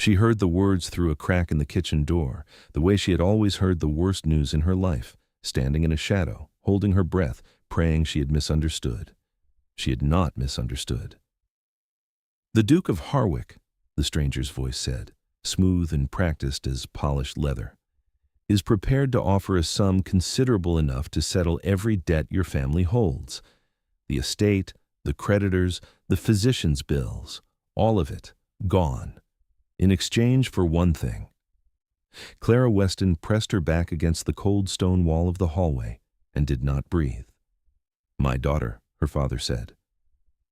She heard the words through a crack in the kitchen door, the way she had always heard the worst news in her life, standing in a shadow, holding her breath, praying she had misunderstood. She had not misunderstood. "The Duke of Harwick," the stranger's voice said, smooth and practiced as polished leather, "is prepared to offer a sum considerable enough to settle every debt your family holds. The estate, the creditors, the physician's bills, all of it, gone. In exchange for one thing." Clara Weston pressed her back against the cold stone wall of the hallway and did not breathe. "My daughter," her father said.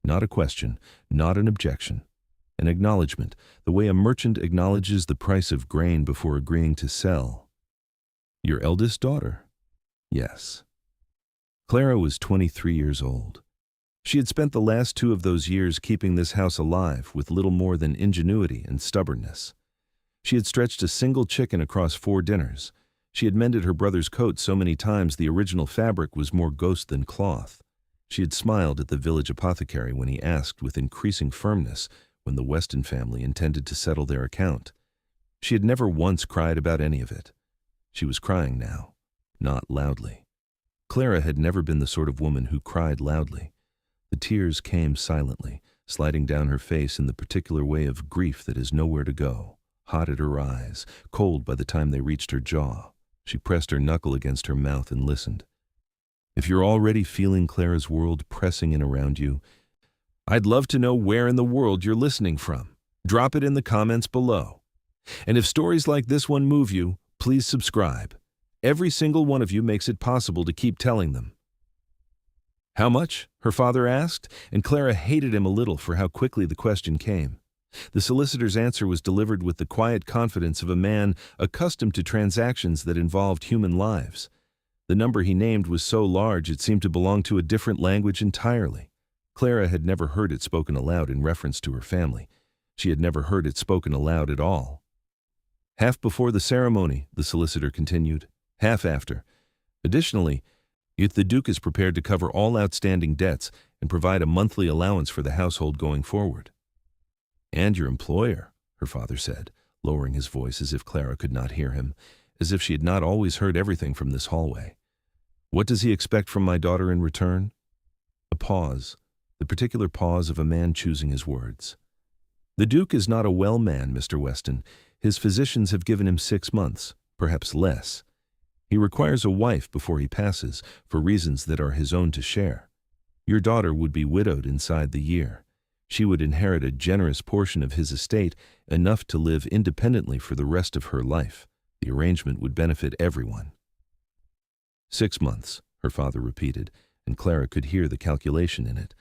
Not a question, not an objection. An acknowledgement, the way a merchant acknowledges the price of grain before agreeing to sell. "Your eldest daughter?" "Yes." Clara was 23 years old. She had spent the last 2 of those years keeping this house alive with little more than ingenuity and stubbornness. She had stretched a single chicken across 4 dinners. She had mended her brother's coat so many times the original fabric was more ghost than cloth. She had smiled at the village apothecary when he asked with increasing firmness when the Weston family intended to settle their account. She had never once cried about any of it. She was crying now, not loudly. Clara had never been the sort of woman who cried loudly. The tears came silently, sliding down her face in the particular way of grief that is nowhere to go, hot at her eyes, cold by the time they reached her jaw. She pressed her knuckle against her mouth and listened. If you're already feeling Clara's world pressing in around you, I'd love to know where in the world you're listening from. Drop it in the comments below. And if stories like this one move you, please subscribe. Every single one of you makes it possible to keep telling them. "How much?" her father asked, and Clara hated him a little for how quickly the question came. The solicitor's answer was delivered with the quiet confidence of a man accustomed to transactions that involved human lives. The number he named was so large it seemed to belong to a different language entirely. Clara had never heard it spoken aloud in reference to her family. She had never heard it spoken aloud at all. "Half before the ceremony," the solicitor continued, "half after. Additionally, if the Duke is prepared to cover all outstanding debts and provide a monthly allowance for the household going forward." "And your employer," her father said, lowering his voice as if Clara could not hear him, as if she had not always heard everything from this hallway. "What does he expect from my daughter in return?" A pause, the particular pause of a man choosing his words. "The Duke is not a well man, Mr. Weston. His physicians have given him 6 months, perhaps less. He requires a wife before he passes, for reasons that are his own to share. Your daughter would be widowed inside the year. She would inherit a generous portion of his estate, enough to live independently for the rest of her life. The arrangement would benefit everyone." 6 months, her father repeated, and Clara could hear the calculation in it,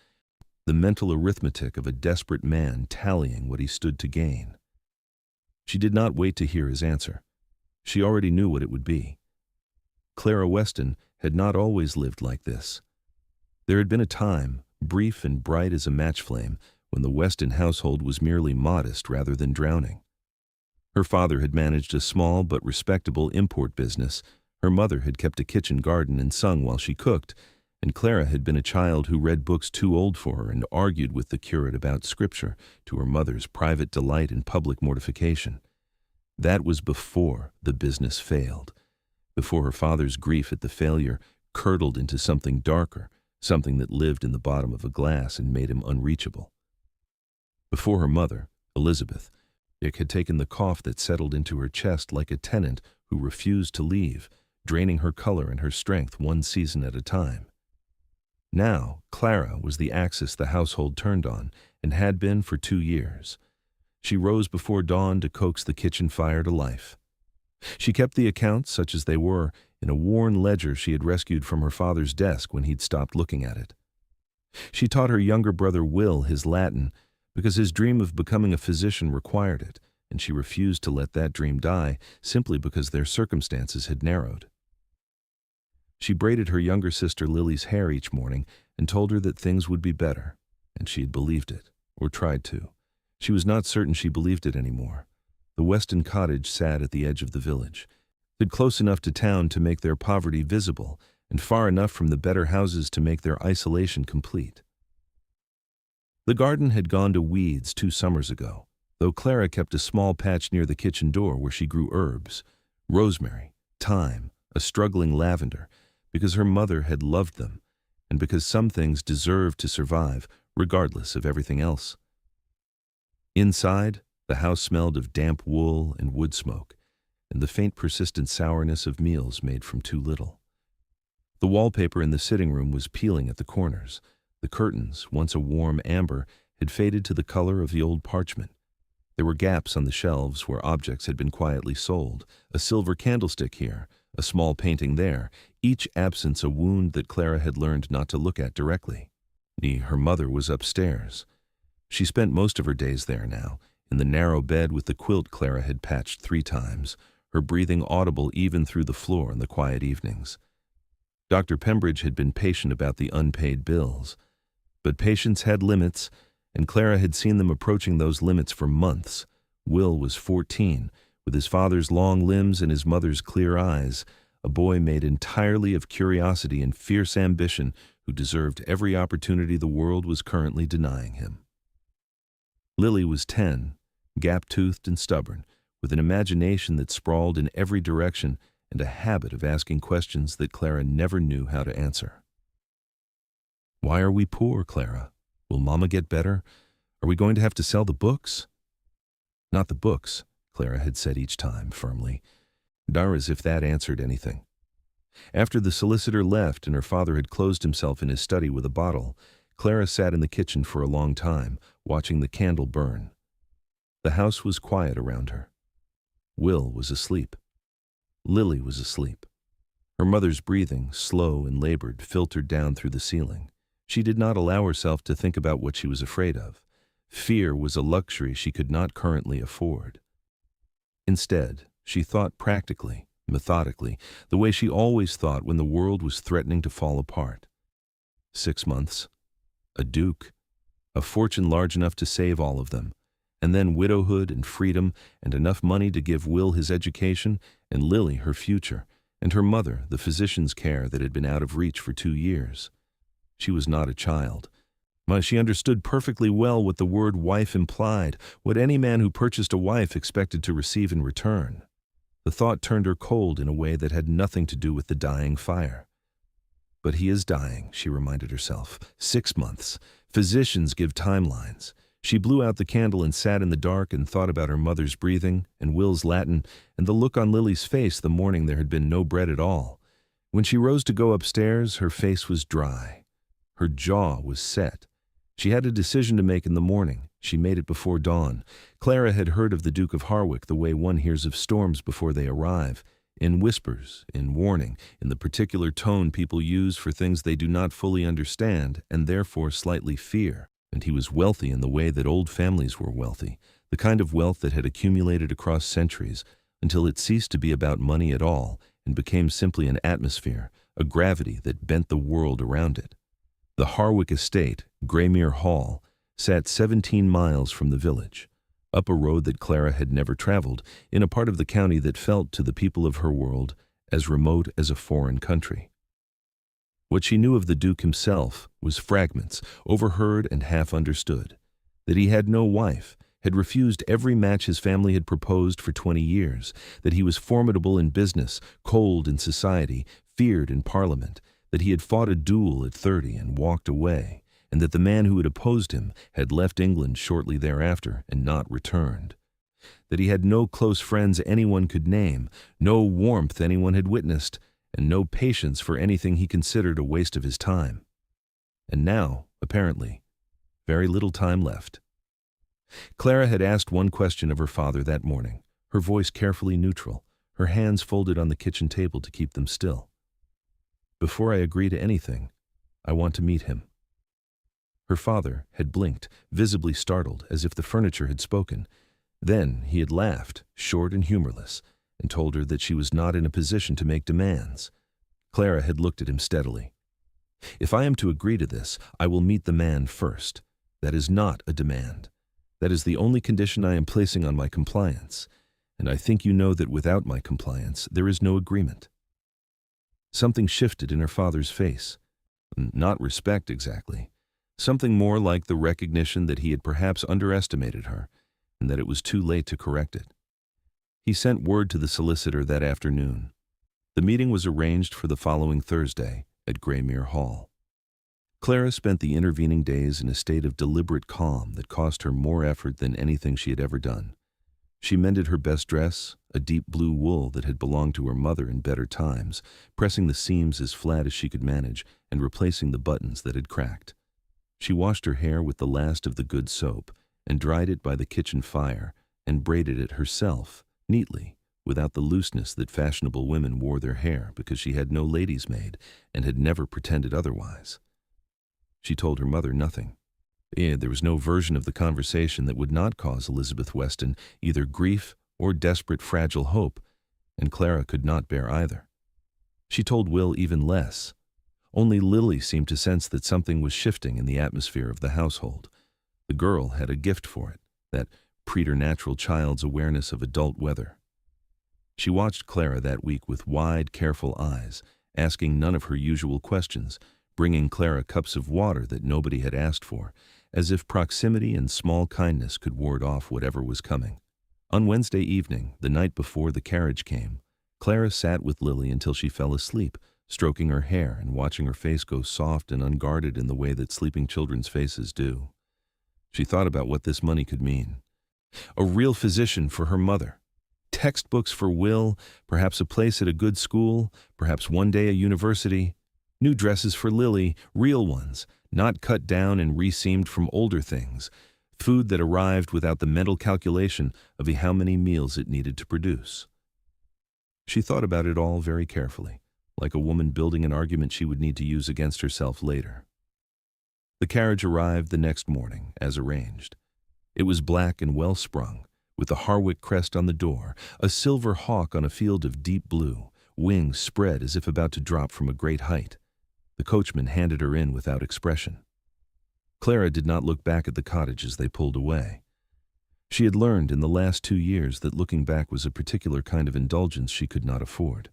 the mental arithmetic of a desperate man tallying what he stood to gain. She did not wait to hear his answer. She already knew what it would be. Clara Weston had not always lived like this. There had been a time, brief and bright as a match flame, when the Weston household was merely modest rather than drowning. Her father had managed a small but respectable import business, her mother had kept a kitchen garden and sung while she cooked, and Clara had been a child who read books too old for her and argued with the curate about Scripture, to her mother's private delight and public mortification. That was before the business failed, before her father's grief at the failure curdled into something darker, something that lived in the bottom of a glass and made him unreachable. Before her mother, Elizabeth, Dick had taken the cough that settled into her chest like a tenant who refused to leave, draining her color and her strength one season at a time. Now, Clara was the axis the household turned on, and had been for 2 years. She rose before dawn to coax the kitchen fire to life. She kept the accounts, such as they were, in a worn ledger she had rescued from her father's desk when he'd stopped looking at it. She taught her younger brother Will his Latin, because his dream of becoming a physician required it, and she refused to let that dream die simply because their circumstances had narrowed. She braided her younger sister Lily's hair each morning and told her that things would be better, and she had believed it, or tried to. She was not certain she believed it anymore. The Weston cottage sat at the edge of the village, stood close enough to town to make their poverty visible, and far enough from the better houses to make their isolation complete. The garden had gone to weeds 2 summers ago. though Clara kept a small patch near the kitchen door where she grew herbs, rosemary, thyme, a struggling lavender, because her mother had loved them, and because some things deserved to survive regardless of everything else. Inside, the house smelled of damp wool and wood smoke, and the faint persistent sourness of meals made from too little. The wallpaper in the sitting room was peeling at the corners. The curtains, once a warm amber, had faded to the color of the old parchment. There were gaps on the shelves where objects had been quietly sold, a silver candlestick here, a small painting there, each absence a wound that Clara had learned not to look at directly. Her mother was upstairs. She spent most of her days there now, in the narrow bed with the quilt Clara had patched 3 times, her breathing audible even through the floor in the quiet evenings. Dr. Pembridge had been patient about the unpaid bills, but patience had limits, and Clara had seen them approaching those limits for months. Will was 14, with his father's long limbs and his mother's clear eyes, a boy made entirely of curiosity and fierce ambition who deserved every opportunity the world was currently denying him. Lily was 10, gap-toothed and stubborn, with an imagination that sprawled in every direction and a habit of asking questions that Clara never knew how to answer. "Why are we poor, Clara? Will Mama get better? Are we going to have to sell the books?" "Not the books," Clara had said each time, firmly. Darn as if that answered anything. After the solicitor left and her father had closed himself in his study with a bottle, Clara sat in the kitchen for a long time, watching the candle burn. The house was quiet around her. Will was asleep. Lily was asleep. Her mother's breathing, slow and labored, filtered down through the ceiling. She did not allow herself to think about what she was afraid of. Fear was a luxury she could not currently afford. Instead, she thought practically, methodically, the way she always thought when the world was threatening to fall apart. 6 months. A duke. A fortune large enough to save all of them. And then widowhood and freedom and enough money to give Will his education and Lily her future, and her mother the physician's care that had been out of reach for 2 years. She was not a child. She understood perfectly well what the word wife implied, what any man who purchased a wife expected to receive in return. The thought turned her cold in a way that had nothing to do with the dying fire. But he is dying, she reminded herself. 6 months. Physicians give timelines. She blew out the candle and sat in the dark and thought about her mother's breathing and Will's Latin and the look on Lily's face the morning there had been no bread at all. When she rose to go upstairs, her face was dry. Her jaw was set. She had a decision to make in the morning. She made it before dawn. Clara had heard of the Duke of Harwick the way one hears of storms before they arrive, in whispers, in warning, in the particular tone people use for things they do not fully understand and therefore slightly fear. And he was wealthy in the way that old families were wealthy, the kind of wealth that had accumulated across centuries until it ceased to be about money at all and became simply an atmosphere, a gravity that bent the world around it. The Harwick estate, Greymere Hall, sat 17 miles from the village, up a road that Clara had never traveled, in a part of the county that felt to the people of her world as remote as a foreign country. What she knew of the Duke himself was fragments, overheard and half understood. That he had no wife, had refused every match his family had proposed for 20 years, that he was formidable in business, cold in society, feared in Parliament, that he had fought a duel at 30 and walked away, and that the man who had opposed him had left England shortly thereafter and not returned. That he had no close friends anyone could name, no warmth anyone had witnessed, and no patience for anything he considered a waste of his time. And now, apparently, very little time left. Clara had asked one question of her father that morning, her voice carefully neutral, her hands folded on the kitchen table to keep them still. "Before I agree to anything, I want to meet him." Her father had blinked, visibly startled, as if the furniture had spoken. Then he had laughed, short and humorless, and told her that she was not in a position to make demands. Clara had looked at him steadily. "If I am to agree to this, I will meet the man first. That is not a demand. That is the only condition I am placing on my compliance, and I think you know that without my compliance there is no agreement." Something shifted in her father's face. Not respect exactly. Something more like the recognition that he had perhaps underestimated her, and that it was too late to correct it. He sent word to the solicitor that afternoon. The meeting was arranged for the following Thursday at Graymere Hall. Clara spent the intervening days in a state of deliberate calm that cost her more effort than anything she had ever done. She mended her best dress, a deep blue wool that had belonged to her mother in better times, pressing the seams as flat as she could manage and replacing the buttons that had cracked. She washed her hair with the last of the good soap and dried it by the kitchen fire and braided it herself, neatly, without the looseness that fashionable women wore their hair because she had no lady's maid and had never pretended otherwise. She told her mother nothing. There was no version of the conversation that would not cause Elizabeth Weston either grief or desperate fragile hope, and Clara could not bear either. She told Will even less. Only Lily seemed to sense that something was shifting in the atmosphere of the household. The girl had a gift for it, that preternatural child's awareness of adult weather. She watched Clara that week with wide, careful eyes, asking none of her usual questions, bringing Clara cups of water that nobody had asked for, as if proximity and small kindness could ward off whatever was coming. On Wednesday evening, the night before the carriage came, Clara sat with Lily until she fell asleep, stroking her hair and watching her face go soft and unguarded in the way that sleeping children's faces do. She thought about what this money could mean. A real physician for her mother. Textbooks for Will, perhaps a place at a good school, perhaps one day a university. New dresses for Lily, real ones, not cut down and re-seamed from older things. Food that arrived without the mental calculation of how many meals it needed to produce. She thought about it all very carefully, like a woman building an argument she would need to use against herself later. The carriage arrived the next morning, as arranged. It was black and well-sprung, with the Harwick crest on the door, a silver hawk on a field of deep blue, wings spread as if about to drop from a great height. The coachman handed her in without expression. Clara did not look back at the cottage as they pulled away. She had learned in the last 2 years that looking back was a particular kind of indulgence she could not afford.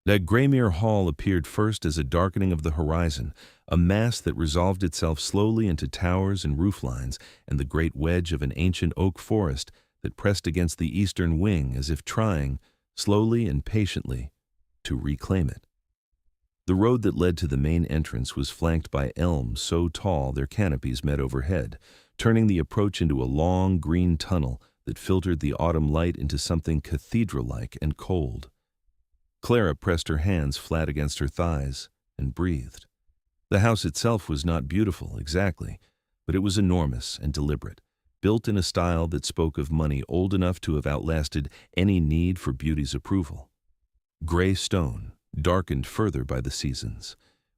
That Graymere Hall appeared first as a darkening of the horizon, a mass that resolved itself slowly into towers and rooflines and the great wedge of an ancient oak forest that pressed against the eastern wing as if trying, slowly and patiently, to reclaim it. The road that led to the main entrance was flanked by elms so tall their canopies met overhead, turning the approach into a long green tunnel that filtered the autumn light into something cathedral-like and cold. Clara pressed her hands flat against her thighs and breathed. The house itself was not beautiful, exactly, but it was enormous and deliberate, built in a style that spoke of money old enough to have outlasted any need for beauty's approval. Gray stone, darkened further by the seasons,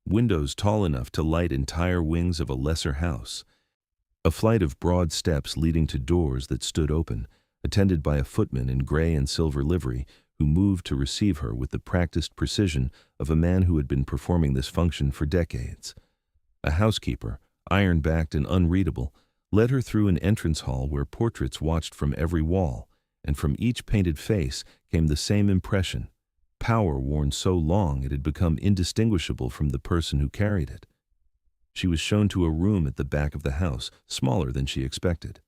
windows tall enough to light entire wings of a lesser house, a flight of broad steps leading to doors that stood open, attended by a footman in gray and silver livery who moved to receive her with the practiced precision of a man who had been performing this function for decades. A housekeeper, iron-backed and unreadable, led her through an entrance hall where portraits watched from every wall, and from each painted face came the same impression, power worn so long it had become indistinguishable from the person who carried it. She was shown to a room at the back of the house, smaller than she expected.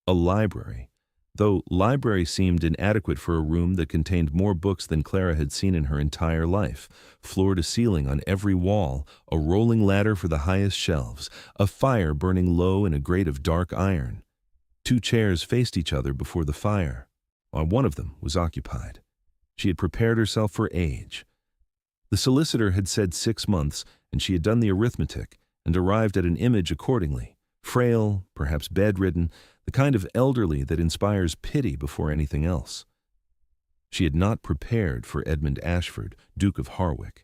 A library, though library seemed inadequate for a room that contained more books than Clara had seen in her entire life, floor to ceiling on every wall, a rolling ladder for the highest shelves, a fire burning low in a grate of dark iron. 2 chairs faced each other before the fire, while one of them was occupied. She had prepared herself for age. The solicitor had said 6 months, and she had done the arithmetic and arrived at an image accordingly, frail, perhaps bedridden, the kind of elderly that inspires pity before anything else. She had not prepared for Edmund Ashford, Duke of Harwick.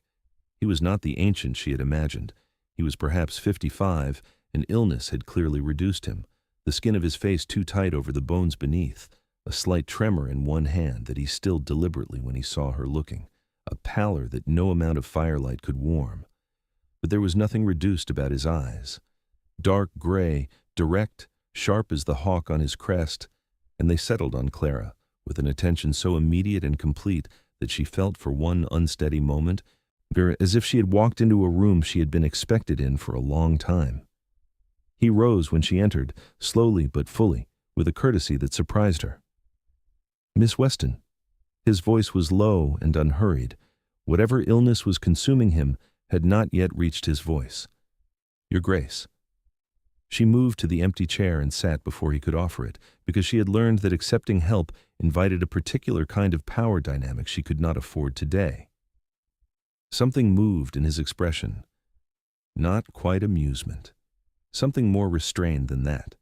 He was not the ancient she had imagined. He was perhaps 55, and illness had clearly reduced him, the skin of his face too tight over the bones beneath, a slight tremor in one hand that he stilled deliberately when he saw her looking, a pallor that no amount of firelight could warm. But there was nothing reduced about his eyes. Dark gray, direct, sharp as the hawk on his crest, and they settled on Clara, with an attention so immediate and complete that she felt for one unsteady moment as if she had walked into a room she had been expected in for a long time. He rose when she entered, slowly but fully, with a courtesy that surprised her. "Miss Weston." His voice was low and unhurried. Whatever illness was consuming him had not yet reached his voice. "Your Grace." She moved to the empty chair and sat before he could offer it, because she had learned that accepting help invited a particular kind of power dynamic she could not afford today. Something moved in his expression. Not quite amusement. Something more restrained than that.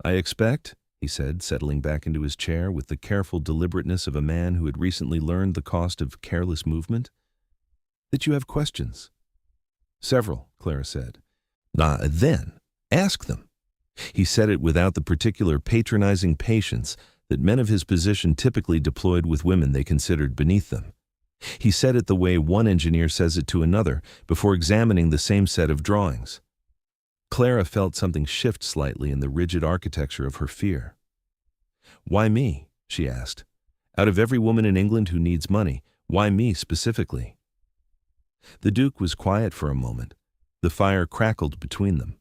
"I expect," he said, settling back into his chair with the careful deliberateness of a man who had recently learned the cost of careless movement, "that you have questions." "Several," Clara said. Then, ask them." He said it without the particular patronizing patience that men of his position typically deployed with women they considered beneath them. He said it the way one engineer says it to another before examining the same set of drawings. Clara felt something shift slightly in the rigid architecture of her fear. "Why me?" she asked. "Out of every woman in England who needs money, why me specifically?" The Duke was quiet for a moment. The fire crackled between them.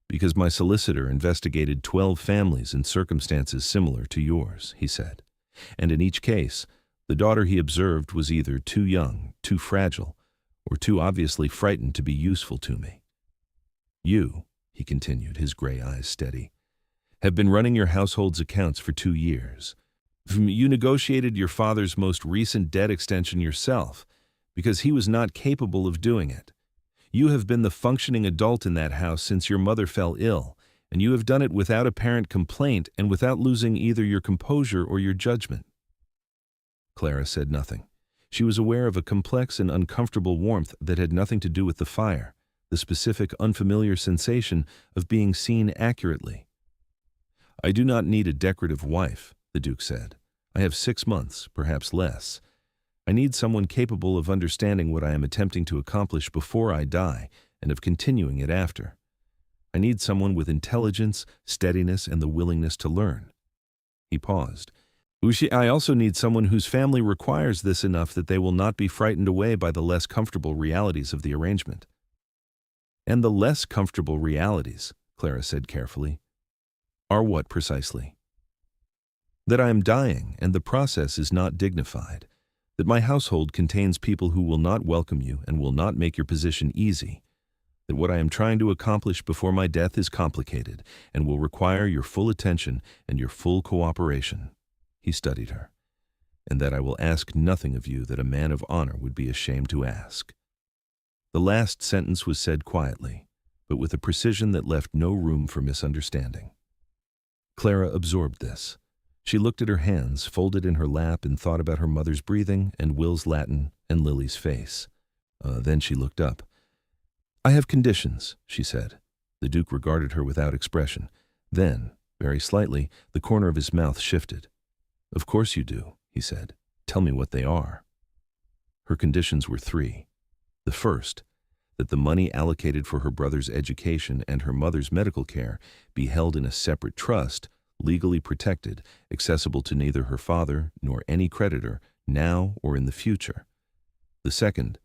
"Because my solicitor investigated 12 families in circumstances similar to yours," he said. "And in each case, the daughter he observed was either too young, too fragile, or too obviously frightened to be useful to me. You," he continued, his gray eyes steady, "have been running your household's accounts for 2 years. You negotiated your father's most recent debt extension yourself, because he was not capable of doing it. You have been the functioning adult in that house since your mother fell ill, and you have done it without apparent complaint and without losing either your composure or your judgment." Clara said nothing. She was aware of a complex and uncomfortable warmth that had nothing to do with the fire, the specific unfamiliar sensation of being seen accurately. "I do not need a decorative wife," the Duke said. "I have 6 months, perhaps less. I need someone capable of understanding what I am attempting to accomplish before I die and of continuing it after. I need someone with intelligence, steadiness, and the willingness to learn." He paused. "I also need someone whose family requires this enough that they will not be frightened away by the less comfortable realities of the arrangement." "And the less comfortable realities," Clara said carefully, "are what precisely?" "That I am dying and the process is not dignified. That my household contains people who will not welcome you and will not make your position easy. That what I am trying to accomplish before my death is complicated and will require your full attention and your full cooperation." He studied her. "And that I will ask nothing of you that a man of honor would be ashamed to ask." The last sentence was said quietly, but with a precision that left no room for misunderstanding. Clara absorbed this. She looked at her hands, folded in her lap, and thought about her mother's breathing and Will's Latin and Lily's face. Then she looked up. "I have conditions," she said. The Duke regarded her without expression. Then, very slightly, the corner of his mouth shifted. "Of course you do," he said. "Tell me what they are." Her conditions were 3. The first, that the money allocated for her brother's education and her mother's medical care be held in a separate trust, legally protected, accessible to neither her father nor any creditor, now or in the future. The second,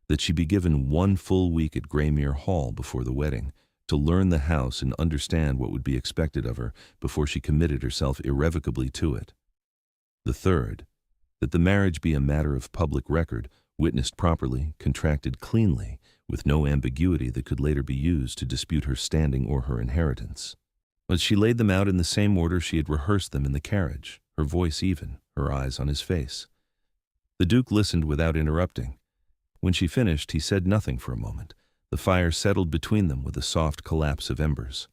that she be given 1 full week at Greymere Hall before the wedding, to learn the house and understand what would be expected of her before she committed herself irrevocably to it. The third, that the marriage be a matter of public record, witnessed properly, contracted cleanly, with no ambiguity that could later be used to dispute her standing or her inheritance. But she laid them out in the same order she had rehearsed them in the carriage, her voice even, her eyes on his face. The Duke listened without interrupting. When she finished, he said nothing for a moment. The fire settled between them with a soft collapse of embers.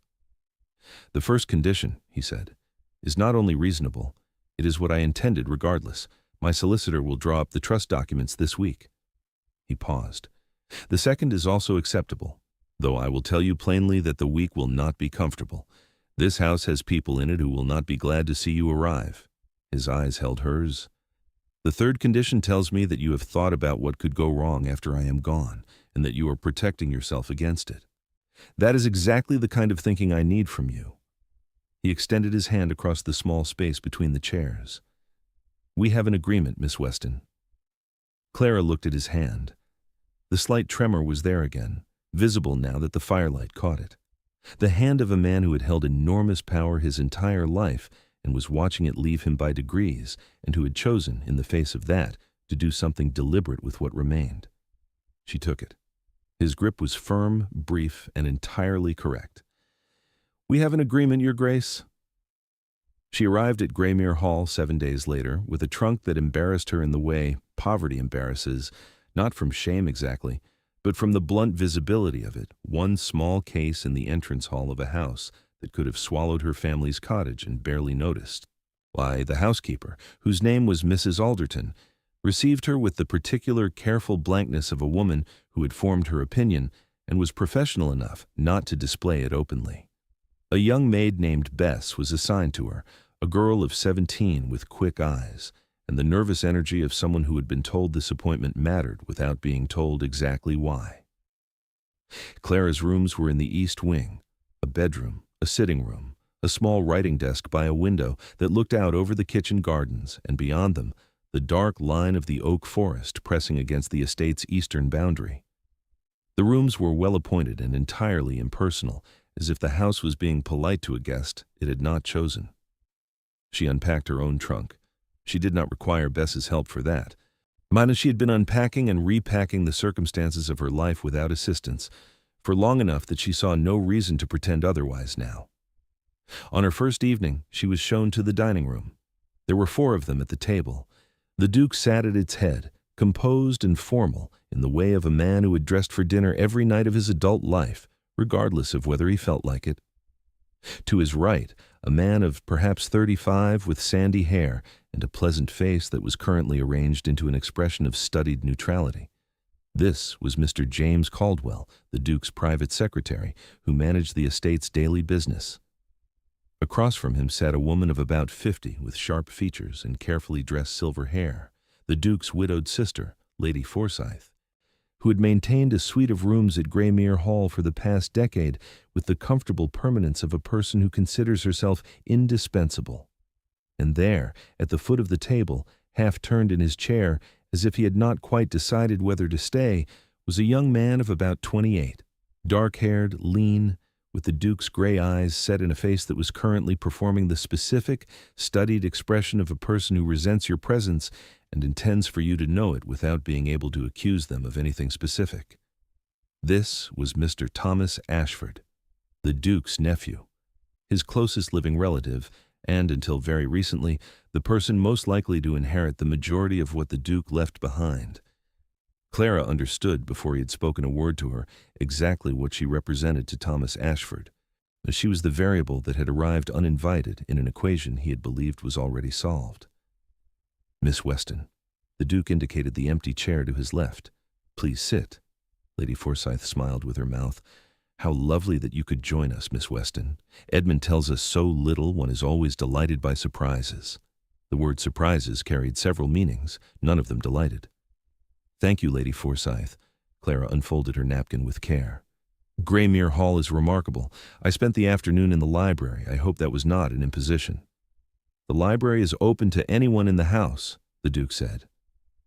"The first condition," he said, "is not only reasonable, it is what I intended regardless. My solicitor will draw up the trust documents this week." He paused. "The second is also acceptable, though I will tell you plainly that the week will not be comfortable. This house has people in it who will not be glad to see you arrive." His eyes held hers. "The third condition tells me that you have thought about what could go wrong after I am gone, and that you are protecting yourself against it. That is exactly the kind of thinking I need from you." He extended his hand across the small space between the chairs. "We have an agreement, Miss Weston." Clara looked at his hand. The slight tremor was there again, visible now that the firelight caught it. The hand of a man who had held enormous power his entire life and was watching it leave him by degrees, and who had chosen, in the face of that, to do something deliberate with what remained. She took it. His grip was firm, brief, and entirely correct. "We have an agreement, Your Grace." She arrived at Graymere Hall 7 days later with a trunk that embarrassed her in the way poverty embarrasses, not from shame exactly, but from the blunt visibility of it, one small case in the entrance hall of a house that could have swallowed her family's cottage and barely noticed. Why, the housekeeper, whose name was Mrs. Alderton, received her with the particular careful blankness of a woman who had formed her opinion and was professional enough not to display it openly. A young maid named Bess was assigned to her, a girl of 17 with quick eyes, and the nervous energy of someone who had been told this appointment mattered without being told exactly why. Clara's rooms were in the east wing, a bedroom, a sitting room, a small writing desk by a window that looked out over the kitchen gardens, and beyond them, the dark line of the oak forest pressing against the estate's eastern boundary. The rooms were well appointed and entirely impersonal, as if the house was being polite to a guest it had not chosen. She unpacked her own trunk. She did not require Bess's help for that. Minus she had been unpacking and repacking the circumstances of her life without assistance, for long enough that she saw no reason to pretend otherwise now. On her first evening, she was shown to the dining room. There were 4 of them at the table. The Duke sat at its head, composed and formal, in the way of a man who had dressed for dinner every night of his adult life, regardless of whether he felt like it. To his right, a man of perhaps 35 with sandy hair and a pleasant face that was currently arranged into an expression of studied neutrality. This was Mr. James Caldwell, the Duke's private secretary, who managed the estate's daily business. Across from him sat a woman of about 50 with sharp features and carefully dressed silver hair, the Duke's widowed sister, Lady Forsyth, who had maintained a suite of rooms at Graymere Hall for the past decade with the comfortable permanence of a person who considers herself indispensable. And there, at the foot of the table, half turned in his chair, as if he had not quite decided whether to stay, was a young man of about 28, dark-haired, lean, with the Duke's gray eyes set in a face that was currently performing the specific, studied expression of a person who resents your presence and intends for you to know it without being able to accuse them of anything specific. This was Mr. Thomas Ashford, the Duke's nephew, his closest living relative, and, until very recently, the person most likely to inherit the majority of what the Duke left behind. Clara understood, before he had spoken a word to her, exactly what she represented to Thomas Ashford. She was the variable that had arrived uninvited in an equation he had believed was already solved. "Miss Weston." The Duke indicated the empty chair to his left. "Please sit." Lady Forsyth smiled with her mouth. "How lovely that you could join us, Miss Weston. Edmund tells us so little one is always delighted by surprises." The word surprises carried several meanings, none of them delighted. "Thank you, Lady Forsyth." Clara unfolded her napkin with care. "Graymere Hall is remarkable. I spent the afternoon in the library. I hope that was not an imposition." "The library is open to anyone in the house," the Duke said.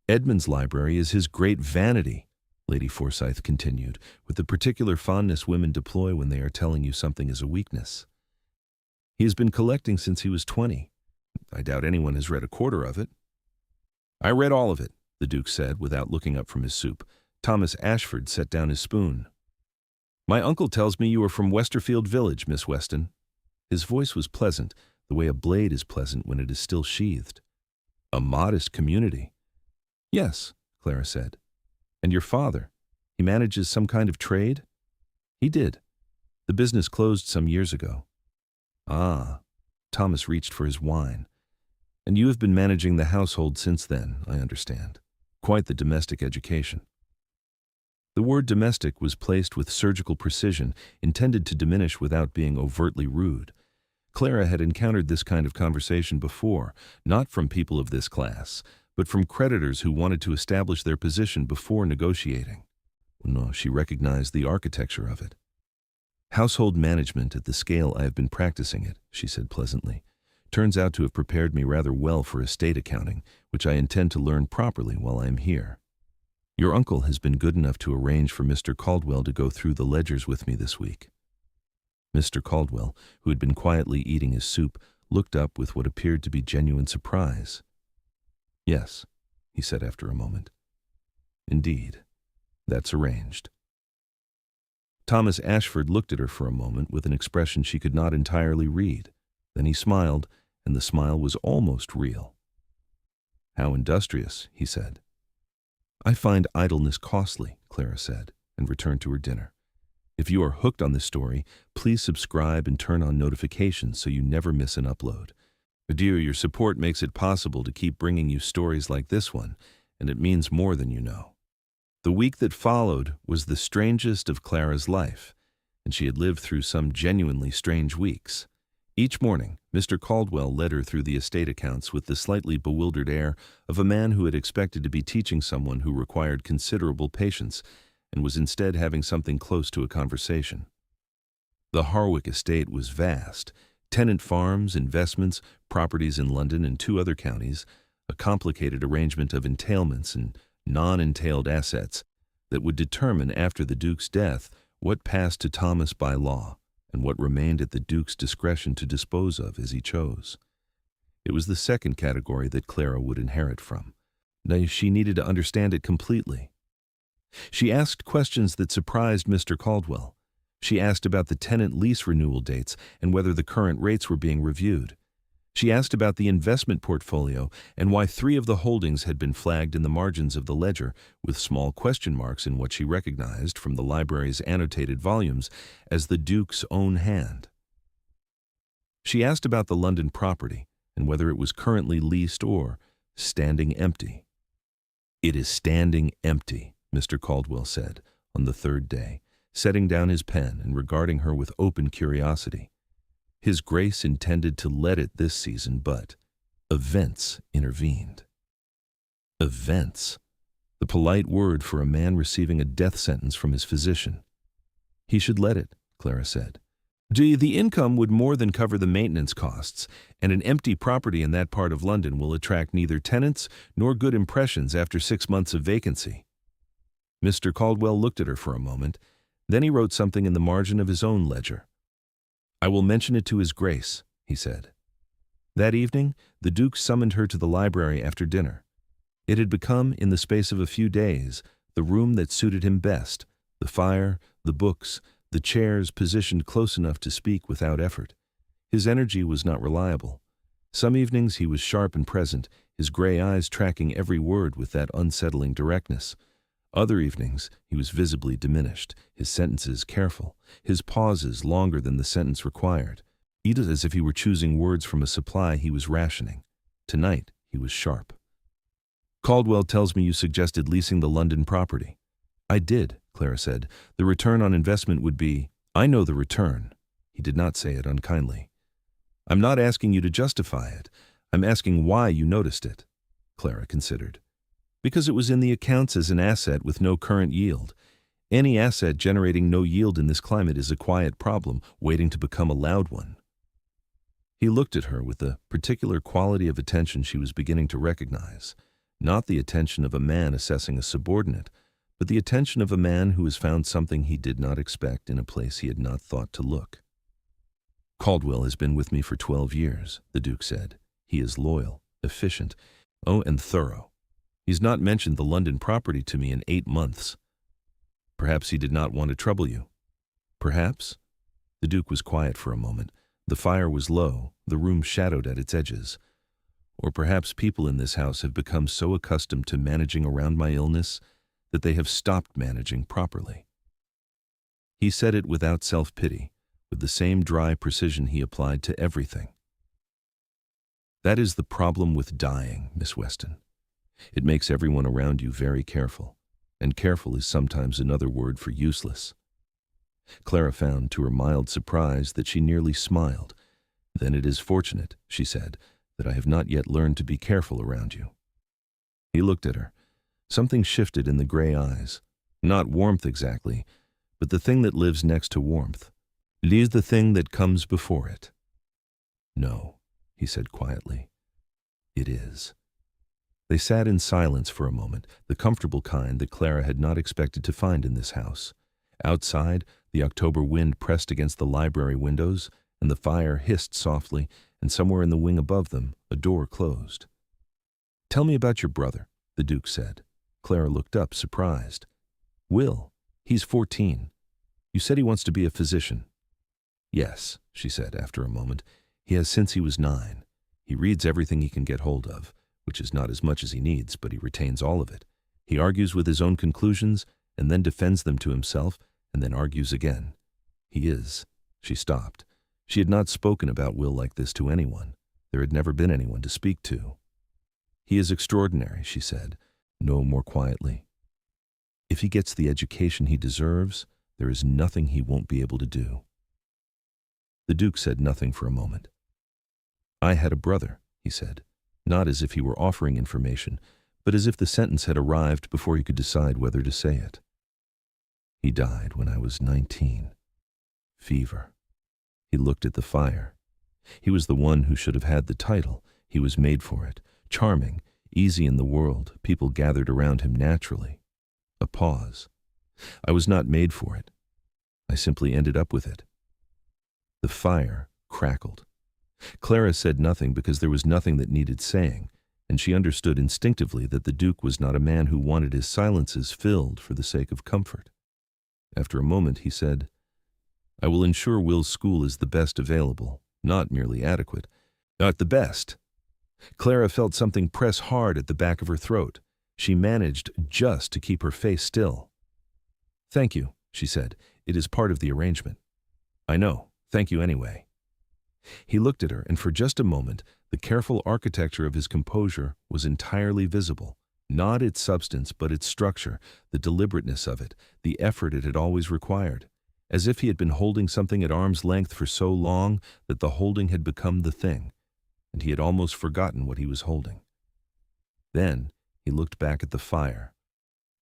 "Edmund's library is his great vanity," Lady Forsyth continued, with the particular fondness women deploy when they are telling you something is a weakness. "He has been collecting since he was 20. I doubt anyone has read a quarter of it." "I read all of it," the Duke said, without looking up from his soup. Thomas Ashford set down his spoon. "My uncle tells me you are from Westerfield Village, Miss Weston." His voice was pleasant, the way a blade is pleasant when it is still sheathed. "A modest community." "Yes," Clara said. "And your father, he manages some kind of trade?" "He did. The business closed some years ago." "Ah." Thomas reached for his wine. "And you have been managing the household since then, I understand. Quite the domestic education." The word domestic was placed with surgical precision, intended to diminish without being overtly rude. Clara had encountered this kind of conversation before, not from people of this class, but from creditors who wanted to establish their position before negotiating. No, she recognized the architecture of it. "Household management at the scale I have been practicing it," she said pleasantly, "turns out to have prepared me rather well for estate accounting, which I intend to learn properly while I am here. Your uncle has been good enough to arrange for Mr. Caldwell to go through the ledgers with me this week." Mr. Caldwell, who had been quietly eating his soup, looked up with what appeared to be genuine surprise. "Yes," he said after a moment. "Indeed, that's arranged." Thomas Ashford looked at her for a moment with an expression she could not entirely read. Then he smiled, and the smile was almost real. "How industrious," he said. "I find idleness costly," Clara said, and returned to her dinner. "If you are hooked on this story, please subscribe and turn on notifications so you never miss an upload. Dear, your support makes it possible to keep bringing you stories like this one, and it means more than you know." The week that followed was the strangest of Clara's life, and she had lived through some genuinely strange weeks. Each morning, Mr. Caldwell led her through the estate accounts with the slightly bewildered air of a man who had expected to be teaching someone who required considerable patience and was instead having something close to a conversation. The Harwick estate was vast: tenant farms, investments, properties in London and 2 other counties, a complicated arrangement of entailments and non-entailed assets that would determine after the Duke's death what passed to Thomas by law and what remained at the Duke's discretion to dispose of as he chose. It was the second category that Clara would inherit from. Now she needed to understand it completely. She asked questions that surprised Mr. Caldwell. She asked about the tenant lease renewal dates and whether the current rates were being reviewed. She asked about the investment portfolio and why 3 of the holdings had been flagged in the margins of the ledger with small question marks in what she recognized from the library's annotated volumes as the Duke's own hand. She asked about the London property and whether it was currently leased or standing empty. "It is standing empty," Mr. Caldwell said on the 3rd day, setting down his pen and regarding her with open curiosity. His Grace intended to let it this season, but events intervened. Events. The polite word for a man receiving a death sentence from his physician. "He should let it," Clara said. "The income would more than cover the maintenance costs, and an empty property in that part of London will attract neither tenants nor good impressions after 6 months of vacancy." Mr. Caldwell looked at her for a moment. Then he wrote something in the margin of his own ledger. "I will mention it to His Grace," he said. That evening, the Duke summoned her to the library after dinner. It had become, in the space of a few days, the room that suited him best: the fire, the books, the chairs positioned close enough to speak without effort. His energy was not reliable. Some evenings he was sharp and present, his gray eyes tracking every word with that unsettling directness. Other evenings he was visibly diminished, his sentences careful, his pauses longer than the sentence required, either as if he were choosing words from a supply he was rationing. Tonight he was sharp. "Caldwell tells me you suggested leasing the London property." "I did," Clara said. "The return on investment would be—" "I know the return." He did not say it unkindly. "I'm not asking you to justify it. I'm asking why you noticed it." Clara considered. "Because it was in the accounts as an asset with no current yield. Any asset generating no yield in this climate is a quiet problem waiting to become a loud one." He looked at her with the particular quality of attention she was beginning to recognize, not the attention of a man assessing a subordinate, but the attention of a man who has found something he did not expect in a place he had not thought to look. "Caldwell has been with me for 12 years, the Duke said. "He is loyal, efficient, and thorough. He's not mentioned the London property to me in 8 months. Perhaps he did not want to trouble you." "Perhaps?" The Duke was quiet for a moment. The fire was low, the room shadowed at its edges. "Or perhaps people in this house have become so accustomed to managing around my illness that they have stopped managing properly." He said it without self-pity, with the same dry precision he applied to everything. "That is the problem with dying, Miss Weston. It makes everyone around you very careful, and careful is sometimes another word for useless." Clara found, to her mild surprise, that she nearly smiled. "Then it is fortunate," she said, "that I have not yet learned to be careful around you." He looked at her. Something shifted in the gray eyes. Not warmth exactly, but the thing that lives next to warmth. It is the thing that comes before it. "No," he said quietly. "It is." They sat in silence for a moment, the comfortable kind that Clara had not expected to find in this house. Outside, the October wind pressed against the library windows, and the fire hissed softly, and somewhere in the wing above them, a door closed. "Tell me about your brother," the Duke said. Clara looked up, surprised. "Will. He's 14. You said he wants to be a physician." "Yes," she said after a moment. "He has since he was 9. He reads everything he can get hold of, which is not as much as he needs, but he retains all of it. He argues with his own conclusions, and then defends them to himself, and then argues again. He is—" She stopped. She had not spoken about Will like this to anyone. There had never been anyone to speak to. "He is extraordinary," she said, no more quietly. "If he gets the education he deserves, there is nothing he won't be able to do." The Duke said nothing for a moment. "I had a brother," he said, not as if he were offering information, but as if the sentence had arrived before he could decide whether to say it. "He died when I was 19. Fever." He looked at the fire. He was the one who should have had the title. He was made for it. Charming, easy in the world, people gathered around him naturally. A pause. "I was not made for it. I simply ended up with it." The fire crackled. Clara said nothing because there was nothing that needed saying, and she understood instinctively that the Duke was not a man who wanted his silences filled for the sake of comfort. After a moment he said, "I will ensure Will's school is the best available, not merely adequate. Not the best." Clara felt something press hard at the back of her throat. She managed just to keep her face still. "Thank you," she said. "It is part of the arrangement." "I know. Thank you anyway." He looked at her, and for just a moment, the careful architecture of his composure was entirely visible. Not its substance, but its structure, the deliberateness of it, the effort it had always required. As if he had been holding something at arm's length for so long that the holding had become the thing, and he had almost forgotten what he was holding. Then he looked back at the fire,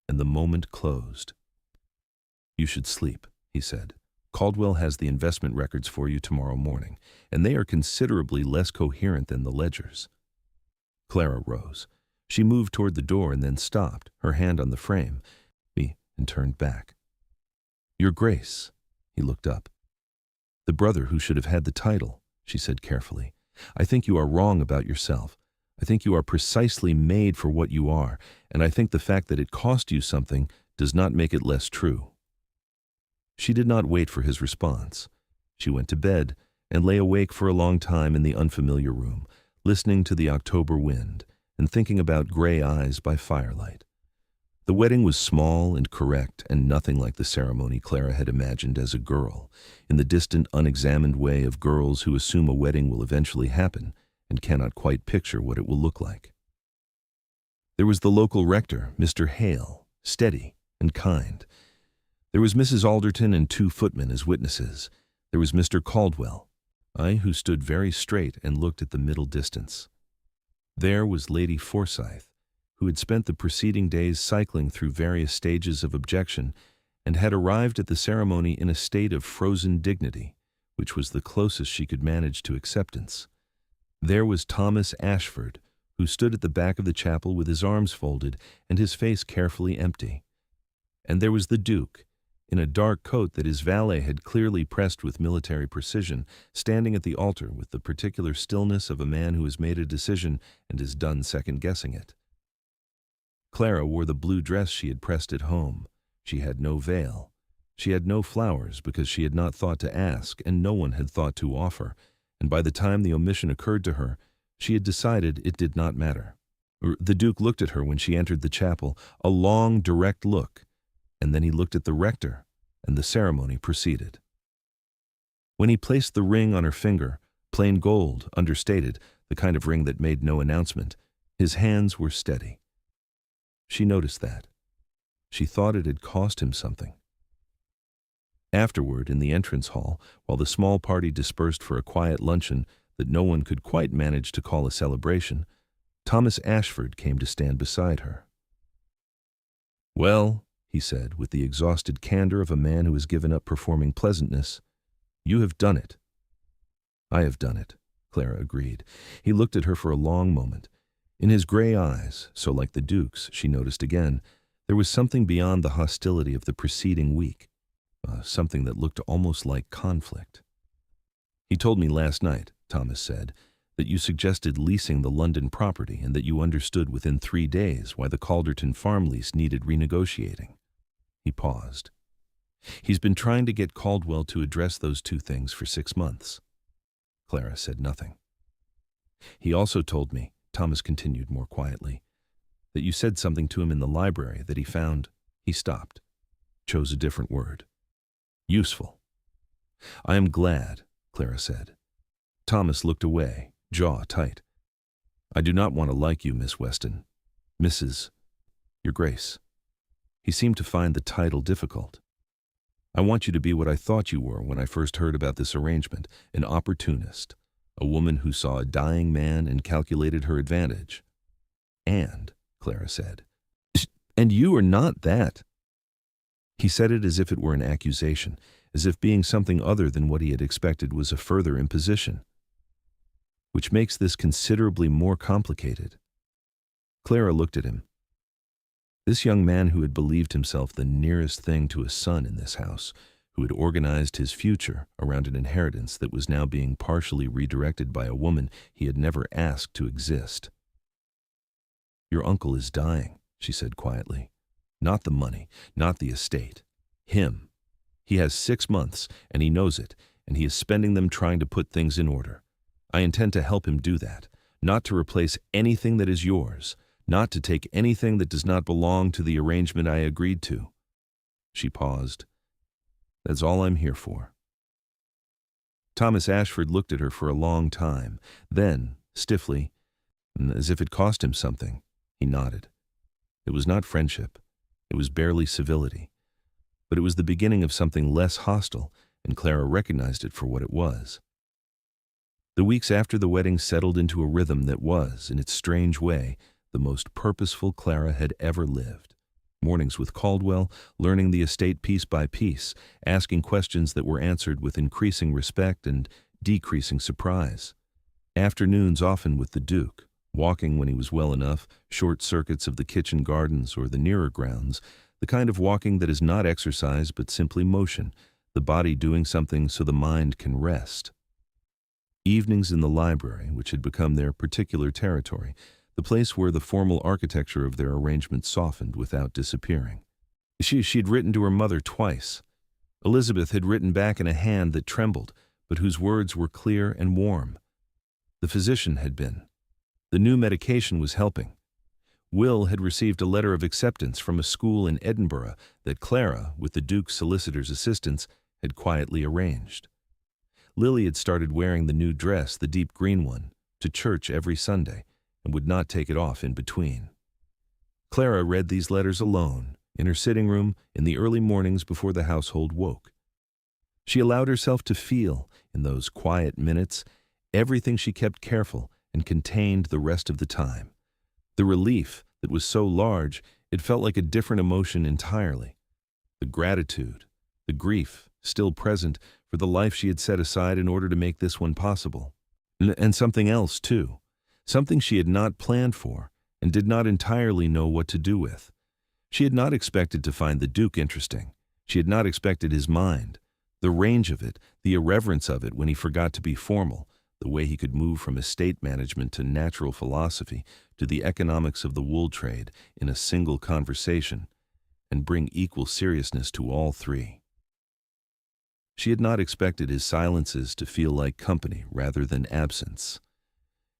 and the moment closed. "You should sleep," he said. "Caldwell has the investment records for you tomorrow morning, and they are considerably less coherent than the ledgers." Clara rose. She moved toward the door and then stopped, her hand on the frame, and turned back. "Your Grace." He looked up. "The brother who should have had the title," she said carefully. "I think you are wrong about yourself. I think you are precisely made for what you are, and I think the fact that it cost you something does not make it less true." She did not wait for his response. She went to bed and lay awake for a long time in the unfamiliar room, listening to the October wind and thinking about gray eyes by firelight. The wedding was small and correct and nothing like the ceremony Clara had imagined as a girl, in the distant, unexamined way of girls who assume a wedding will eventually happen and cannot quite picture what it will look like. There was the local rector, Mr. Hale, steady and kind. There was Mrs. Alderton and 2 footmen as witnesses. There was Mr. Caldwell, who stood very straight and looked at the middle distance. There was Lady Forsyth, who had spent the preceding days cycling through various stages of objection and had arrived at the ceremony in a state of frozen dignity, which was the closest she could manage to acceptance. There was Thomas Ashford, who stood at the back of the chapel with his arms folded and his face carefully empty. And there was the Duke, in a dark coat that his valet had clearly pressed with military precision, standing at the altar with the particular stillness of a man who has made a decision and is done second-guessing it. Clara wore the blue dress she had pressed at home. She had no veil. She had no flowers because she had not thought to ask and no one had thought to offer, and by the time the omission occurred to her, she had decided it did not matter. The Duke looked at her when she entered the chapel, a long, direct look, and then he looked at the rector, and the ceremony proceeded. When he placed the ring on her finger, plain gold, understated, the kind of ring that made no announcement, his hands were steady. She noticed that. She thought it had cost him something. Afterward, in the entrance hall, while the small party dispersed for a quiet luncheon that no one could quite manage to call a celebration, Thomas Ashford came to stand beside her. "Well," he said, with the exhausted candor of a man who has given up performing pleasantness, "you have done it." "I have done it," Clara agreed. He looked at her for a long moment. In his gray eyes, so like the Duke's, she noticed again, there was something beyond the hostility of the preceding week. something that looked almost like conflict. "He told me last night," Thomas said, "that you suggested leasing the London property and that you understood within 3 days why the Calderton farm lease needed renegotiating." He paused. "He's been trying to get Caldwell to address those two things for 6 months." Clara said nothing. "He also told me," Thomas continued more quietly, "that you said something to him in the library that he found—" He stopped, chose a different word. "Useful." "I am glad," Clara said. Thomas looked away, jaw tight. "I do not want to like you, Miss Weston. Mrs. Your Grace." He seemed to find the title difficult. "I want you to be what I thought you were when I first heard about this arrangement, an opportunist, a woman who saw a dying man and calculated her advantage." "And," Clara said, "and you are not that." He said it as if it were an accusation, as if being something other than what he had expected was a further imposition. "Which makes this considerably more complicated." Clara looked at him. This young man who had believed himself the nearest thing to a son in this house, who had organized his future around an inheritance that was now being partially redirected by a woman he had never asked to exist. "Your uncle is dying," she said quietly. "Not the money, not the estate. Him. He has 6 months, and he knows it, and he is spending them trying to put things in order. I intend to help him do that, not to replace anything that is yours, not to take anything that does not belong to the arrangement I agreed to." She paused. "That's all I'm here for." Thomas Ashford looked at her for a long time. Then, stiffly, as if it cost him something, he nodded. It was not friendship. It was barely civility. But it was the beginning of something less hostile, and Clara recognized it for what it was. The weeks after the wedding settled into a rhythm that was, in its strange way, the most purposeful Clara had ever lived. Mornings with Caldwell, learning the estate piece by piece, asking questions that were answered with increasing respect and decreasing surprise. Afternoons often with the Duke, walking when he was well enough, short circuits of the kitchen gardens or the nearer grounds, the kind of walking that is not exercise but simply motion, the body doing something so the mind can rest. Evenings in the library, which had become their particular territory, the place where the formal architecture of their arrangement softened without disappearing. She'd written to her mother twice. Elizabeth had written back in a hand that trembled, but whose words were clear and warm. The physician had been. The new medication was helping. Will had received a letter of acceptance from a school in Edinburgh that Clara, with the Duke's solicitor's assistance, had quietly arranged. Lily had started wearing the new dress, the deep green one, to church every Sunday, and would not take it off in between. Clara read these letters alone, in her sitting room, in the early mornings before the household woke. She allowed herself to feel, in those quiet minutes, everything she kept careful and contained the rest of the time. The relief that was so large, it felt like a different emotion entirely. The gratitude, the grief, still present for the life she had set aside in order to make this one possible. And something else, too. Something she had not planned for and did not entirely know what to do with. She had not expected to find the Duke interesting. She had not expected his mind, the range of it, the irreverence of it when he forgot to be formal, the way he could move from estate management to natural philosophy to the economics of the wool trade in a single conversation, and bring equal seriousness to all three. She had not expected his silences to feel like company rather than absence.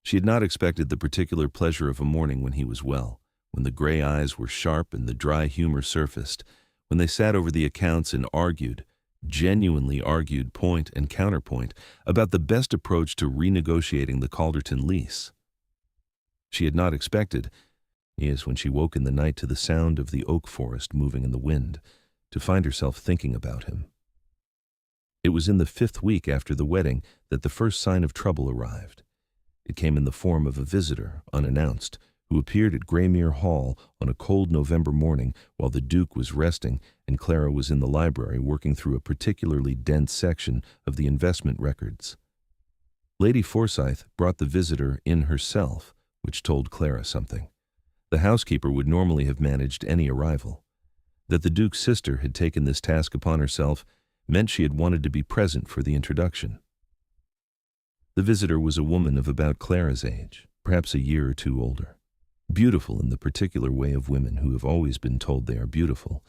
She had not expected the particular pleasure of a morning when he was well, when the gray eyes were sharp and the dry humor surfaced, when they sat over the accounts and argued, genuinely argued point and counterpoint about the best approach to renegotiating the Calderton lease. She had not expected, when she woke in the night to the sound of the oak forest moving in the wind, to find herself thinking about him. It was in the 5th week after the wedding that the first sign of trouble arrived. It came in the form of a visitor, unannounced, who appeared at Graymere Hall on a cold November morning while the Duke was resting and Clara was in the library working through a particularly dense section of the investment records. Lady Forsyth brought the visitor in herself, which told Clara something. The housekeeper would normally have managed any arrival. That the Duke's sister had taken this task upon herself meant she had wanted to be present for the introduction. The visitor was a woman of about Clara's age, perhaps a year or two older. Beautiful in the particular way of women who have always been told they are beautiful,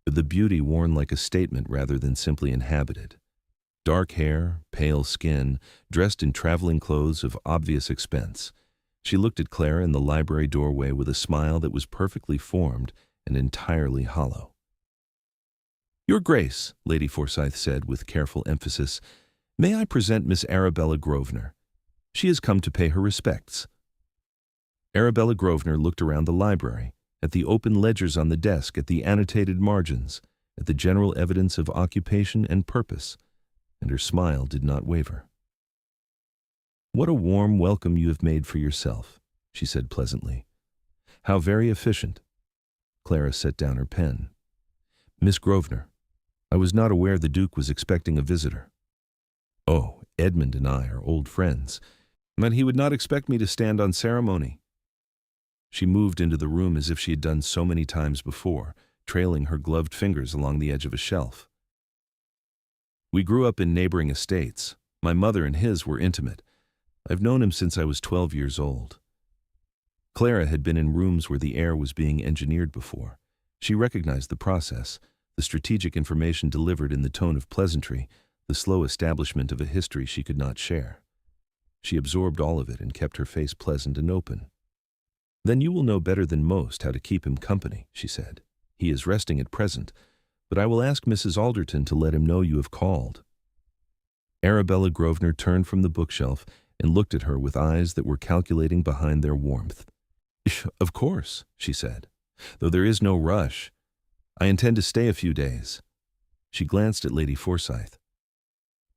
but the beauty worn like a statement rather than simply inhabited. Dark hair, pale skin, dressed in traveling clothes of obvious expense. She looked at Clara in the library doorway with a smile that was perfectly formed and entirely hollow. "Your Grace," Lady Forsyth said with careful emphasis, "may I present Miss Arabella Grosvenor? She has come to pay her respects." Arabella Grosvenor looked around the library, at the open ledgers on the desk, at the annotated margins, at the general evidence of occupation and purpose, and her smile did not waver. "What a warm welcome you have made for yourself," she said pleasantly. "How very efficient." Clara set down her pen. "Miss Grosvenor, I was not aware the Duke was expecting a visitor." "Oh, Edmund and I are old friends, but he would not expect me to stand on ceremony." She moved into the room as if she had done so many times before, trailing her gloved fingers along the edge of a shelf. "We grew up in neighboring estates. My mother and his were intimate. I've known him since I was 12 years old." Clara had been in rooms where the air was being engineered before. She recognized the process, the strategic information delivered in the tone of pleasantry, the slow establishment of a history she could not share. She absorbed all of it and kept her face pleasant and open. "Then you will know better than most how to keep him company," she said. "He is resting at present, but I will ask Mrs. Alderton to let him know you have called." Arabella Grosvenor turned from the bookshelf and looked at her with eyes that were calculating behind their warmth. "Of course," she said, "though there is no rush. I intend to stay a few days." She glanced at Lady Forsyth.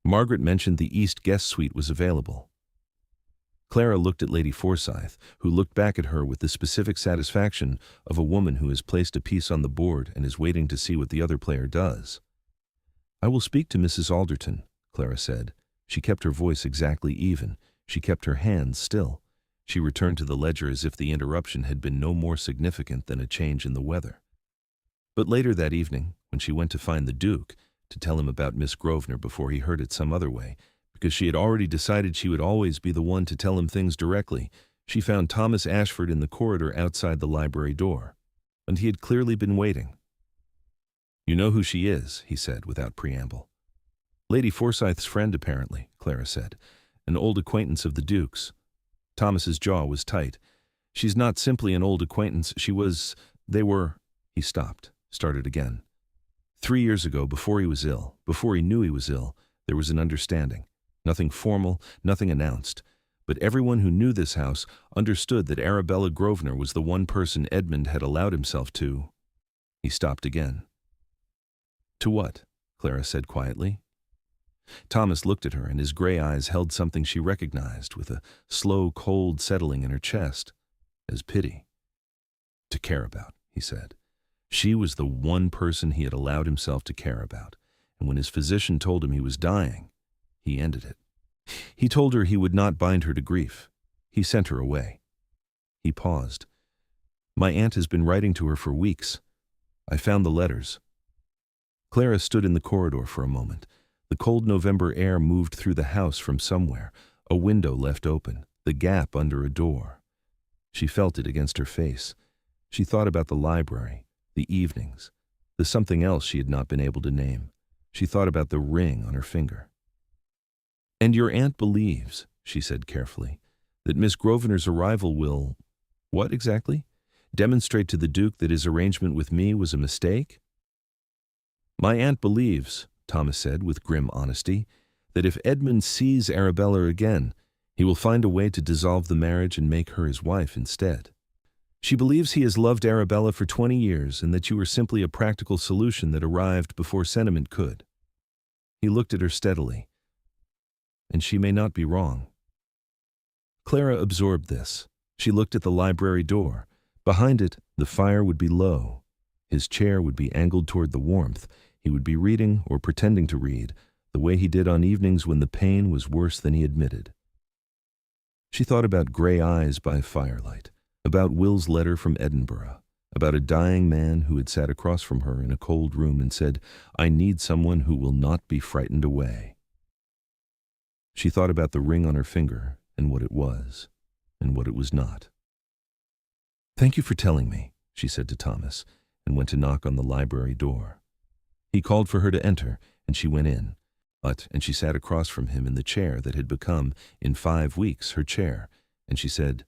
Margaret mentioned the East guest suite was available. Clara looked at Lady Forsyth, who looked back at her with the specific satisfaction of a woman who has placed a piece on the board and is waiting to see what the other player does. "I will speak to Mrs. Alderton," Clara said. She kept her voice exactly even. She kept her hands still. She returned to the ledger as if the interruption had been no more significant than a change in the weather. But later that evening, when she went to find the Duke, to tell him about Miss Grosvenor before he heard it some other way, because she had already decided she would always be the one to tell him things directly, she found Thomas Ashford in the corridor outside the library door. And he had clearly been waiting. "You know who she is," he said without preamble. "Lady Forsyth's friend, apparently," Clara said. "An old acquaintance of the Duke's." Thomas's jaw was tight. "She's not simply an old acquaintance, they were—" He stopped, started again. 3 years ago, before he was ill, before he knew he was ill, there was an understanding. Nothing formal, nothing announced. But everyone who knew this house understood that Arabella Grosvenor was the one person Edmund had allowed himself to. He stopped again. "To what?" Clara said quietly. Thomas looked at her, and his gray eyes held something she recognized, with a slow, cold settling in her chest, as pity. "To care about," he said. She was the one person he had allowed himself to care about, and when his physician told him he was dying, he ended it. He told her he would not bind her to grief. He sent her away. He paused. "My aunt has been writing to her for weeks. I found the letters." Clara stood in the corridor for a moment. The cold November air moved through the house from somewhere, a window left open, the gap under a door. She felt it against her face. She thought about the library, the evenings, the something else she had not been able to name. She thought about the ring on her finger. "And your aunt believes," she said carefully, "that Miss Grosvenor's arrival will—" "What exactly? Demonstrate to the Duke that his arrangement with me was a mistake?" "My aunt believes," Thomas said with grim honesty, "that if Edmund sees Arabella again, he will find a way to dissolve the marriage and make her his wife instead. She believes he has loved Arabella for 20 years and that you are simply a practical solution that arrived before sentiment could." He looked at her steadily. "And she may not be wrong." Clara absorbed this. She looked at the library door. Behind it, the fire would be low. His chair would be angled toward the warmth. He would be reading, or pretending to read, the way he did on evenings when the pain was worse than he admitted. She thought about gray eyes by firelight, about Will's letter from Edinburgh, about a dying man who had sat across from her in a cold room and said, "I need someone who will not be frightened away." She thought about the ring on her finger and what it was and what it was not. "Thank you for telling me," she said to Thomas, and went to knock on the library door. He called for her to enter, and she went in. And she sat across from him in the chair that had become, in 5 weeks, her chair, and she said,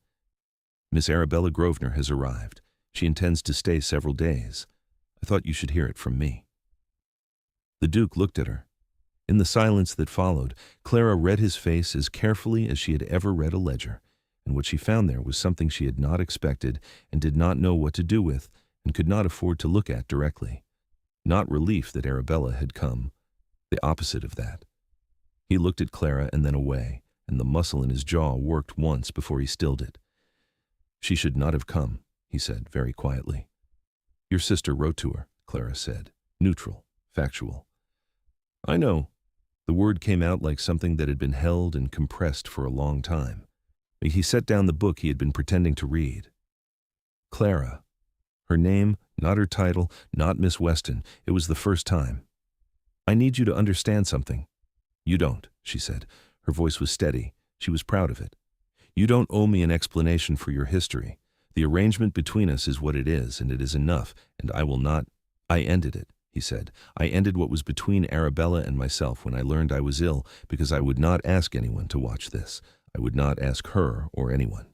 "Miss Arabella Grosvenor has arrived. She intends to stay several days. I thought you should hear it from me." The Duke looked at her. In the silence that followed, Clara read his face as carefully as she had ever read a ledger, and what she found there was something she had not expected and did not know what to do with and could not afford to look at directly. Not relief that Arabella had come, the opposite of that. He looked at Clara and then away, and the muscle in his jaw worked once before he stilled it. "She should not have come," he said very quietly. "Your sister wrote to her," Clara said, neutral, factual. "I know." The word came out like something that had been held and compressed for a long time. He set down the book he had been pretending to read. Clara. Her name, not her title, not Miss Weston. It was the first time. "I need you to understand something." "You don't," she said. Her voice was steady. She was proud of it. "You don't owe me an explanation for your history. The arrangement between us is what it is, and it is enough, and I will not—" "I ended it," he said. "I ended what was between Arabella and myself when I learned I was ill, because I would not ask anyone to watch this. I would not ask her or anyone."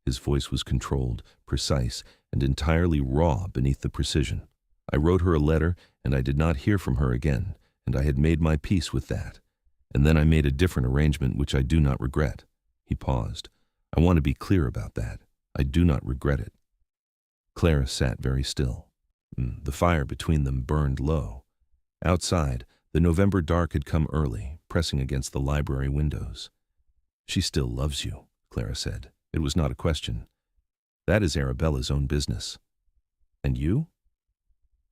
His voice was controlled, precise, and entirely raw beneath the precision. "I wrote her a letter, and I did not hear from her again, and I had made my peace with that. And then I made a different arrangement which I do not regret." He paused. "I want to be clear about that. I do not regret it." Clara sat very still. The fire between them burned low. Outside, the November dark had come early, pressing against the library windows. "She still loves you," Clara said. It was not a question. "That is Arabella's own business." "And you?"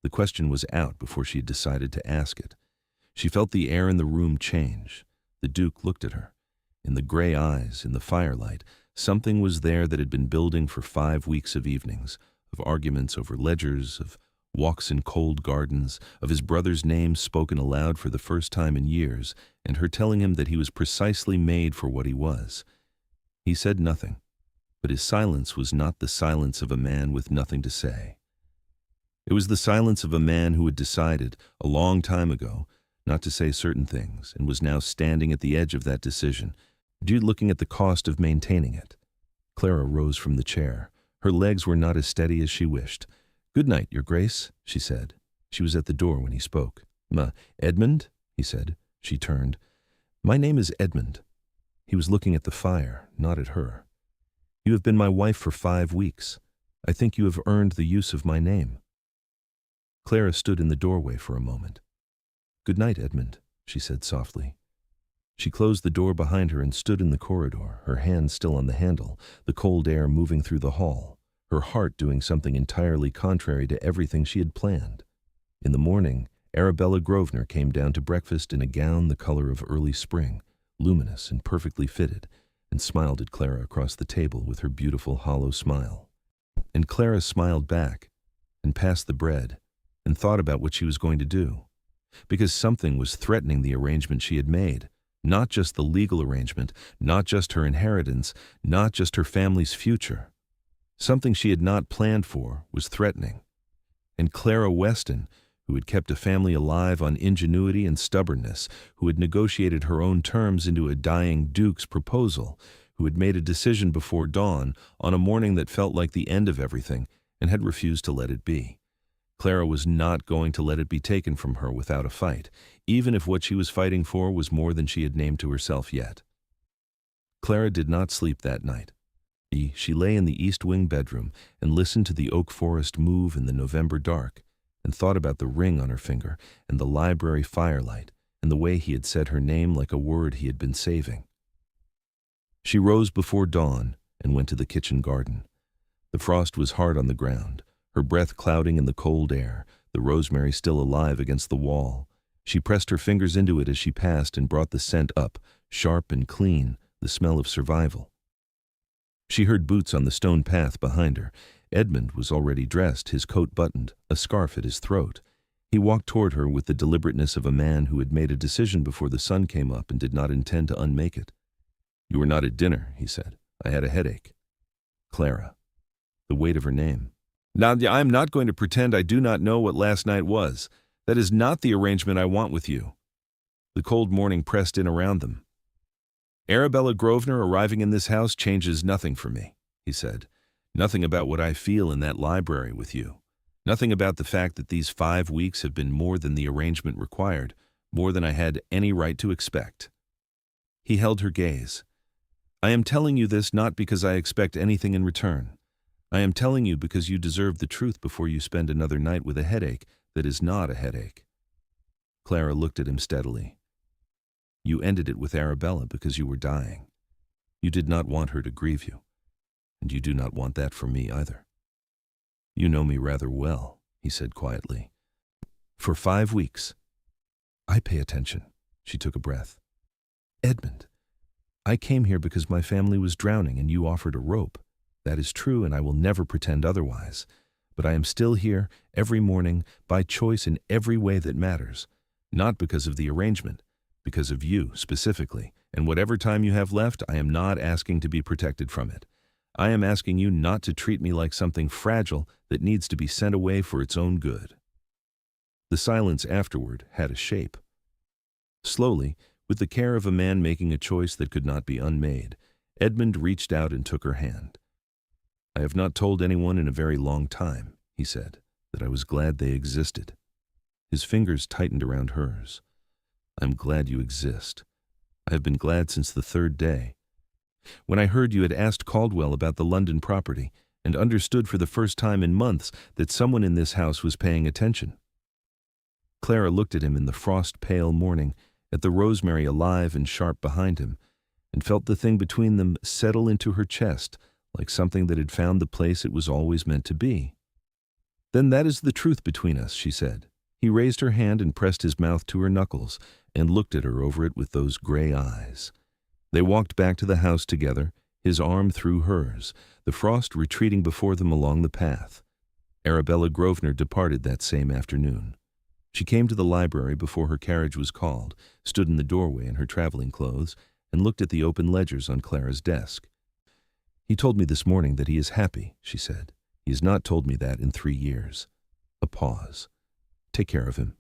The question was out before she had decided to ask it. She felt the air in the room change. The Duke looked at her. In the gray eyes, in the firelight, something was there that had been building for 5 weeks of evenings, of arguments over ledgers, of walks in cold gardens, of his brother's name spoken aloud for the first time in years, and her telling him that he was precisely made for what he was. He said nothing, but his silence was not the silence of a man with nothing to say. It was the silence of a man who had decided, a long time ago, not to say certain things, and was now standing at the edge of that decision, looking at the cost of maintaining it. Clara rose from the chair. Her legs were not as steady as she wished. "Good night, Your Grace," she said. She was at the door when he spoke. "Edmund?" he said. She turned. "My name is Edmund." He was looking at the fire, not at her. "You have been my wife for 5 weeks. I think you have earned the use of my name." Clara stood in the doorway for a moment. "Good night, Edmund," she said softly. She closed the door behind her and stood in the corridor, her hand still on the handle, the cold air moving through the hall, her heart doing something entirely contrary to everything she had planned. In the morning, Arabella Grosvenor came down to breakfast in a gown the color of early spring, luminous and perfectly fitted, and smiled at Clara across the table with her beautiful hollow smile. And Clara smiled back, and passed the bread, and thought about what she was going to do. Because something was threatening the arrangement she had made. Not just the legal arrangement, not just her inheritance, not just her family's future. Something she had not planned for was threatening. And Clara Weston, who had kept a family alive on ingenuity and stubbornness, who had negotiated her own terms into a dying duke's proposal, who had made a decision before dawn on a morning that felt like the end of everything and had refused to let it be. Clara was not going to let it be taken from her without a fight, even if what she was fighting for was more than she had named to herself yet. Clara did not sleep that night. She lay in the East Wing bedroom and listened to the oak forest move in the November dark, and thought about the ring on her finger and the library firelight and the way he had said her name like a word he had been saving. She rose before dawn and went to the kitchen garden. The frost was hard on the ground, her breath clouding in the cold air, the rosemary still alive against the wall. She pressed her fingers into it as she passed and brought the scent up, sharp and clean, the smell of survival. She heard boots on the stone path behind her. Edmund was already dressed, his coat buttoned, a scarf at his throat. He walked toward her with the deliberateness of a man who had made a decision before the sun came up and did not intend to unmake it. "You were not at dinner," he said. "I had a headache." Clara. The weight of her name. "Now, I am not going to pretend I do not know what last night was. That is not the arrangement I want with you." The cold morning pressed in around them. "Arabella Grosvenor arriving in this house changes nothing for me," he said. "Nothing about what I feel in that library with you. Nothing about the fact that these 5 weeks have been more than the arrangement required, more than I had any right to expect." He held her gaze. "I am telling you this not because I expect anything in return. I am telling you because you deserve the truth before you spend another night with a headache that is not a headache." Clara looked at him steadily. "You ended it with Arabella because you were dying. You did not want her to grieve you, and you do not want that for me either." "You know me rather well," he said quietly. "For 5 weeks. I pay attention." She took a breath. "Edmund, I came here because my family was drowning and you offered a rope. That is true, and I will never pretend otherwise. But I am still here every morning by choice in every way that matters, not because of the arrangement, because of you specifically, and whatever time you have left, I am not asking to be protected from it. I am asking you not to treat me like something fragile that needs to be sent away for its own good." The silence afterward had a shape. Slowly, with the care of a man making a choice that could not be unmade, Edmund reached out and took her hand. "I have not told anyone in a very long time," he said, "that I was glad they existed." His fingers tightened around hers. "I'm glad you exist. I have been glad since the 3rd day. When I heard you had asked Caldwell about the London property, and understood for the first time in months that someone in this house was paying attention." Clara looked at him in the frost-pale morning, at the rosemary alive and sharp behind him, and felt the thing between them settle into her chest like something that had found the place it was always meant to be. "Then that is the truth between us," she said. He raised her hand and pressed his mouth to her knuckles and looked at her over it with those gray eyes. They walked back to the house together, his arm through hers, the frost retreating before them along the path. Arabella Grosvenor departed that same afternoon. She came to the library before her carriage was called, stood in the doorway in her traveling clothes, and looked at the open ledgers on Clara's desk. "He told me this morning that he is happy," she said. "He has not told me that in 3 years." A pause. "Take care of him."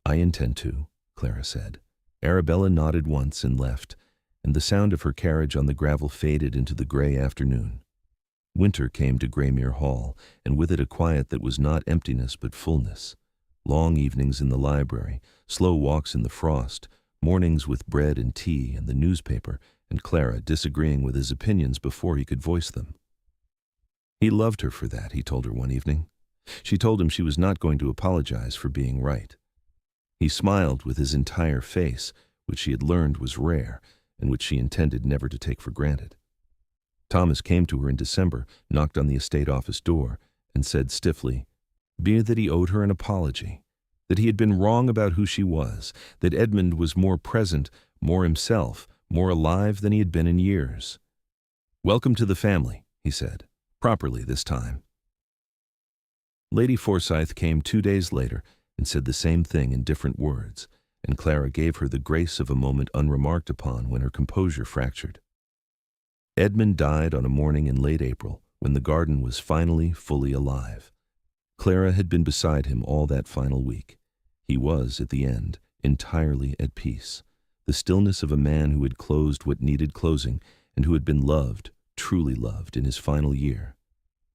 "I intend to," Clara said. Arabella nodded once and left, and the sound of her carriage on the gravel faded into the gray afternoon. Winter came to Graymere Hall, and with it a quiet that was not emptiness but fullness. Long evenings in the library, slow walks in the frost, mornings with bread and tea and the newspaper, and Clara disagreeing with his opinions before he could voice them. He loved her for that, he told her one evening. She told him she was not going to apologize for being right. He smiled with his entire face, which she had learned was rare, and which she intended never to take for granted. Thomas came to her in December, knocked on the estate office door, and said stiffly, be that he owed her an apology, that he had been wrong about who she was, that Edmund was more present, more himself, more alive than he had been in years. "Welcome to the family," he said, properly this time. Lady Forsyth came 2 days later and said the same thing in different words, and Clara gave her the grace of a moment unremarked upon when her composure fractured. Edmund died on a morning in late April, when the garden was finally fully alive. Clara had been beside him all that final week. He was, at the end, entirely at peace, the stillness of a man who had closed what needed closing and who had been loved, truly loved, in his final year.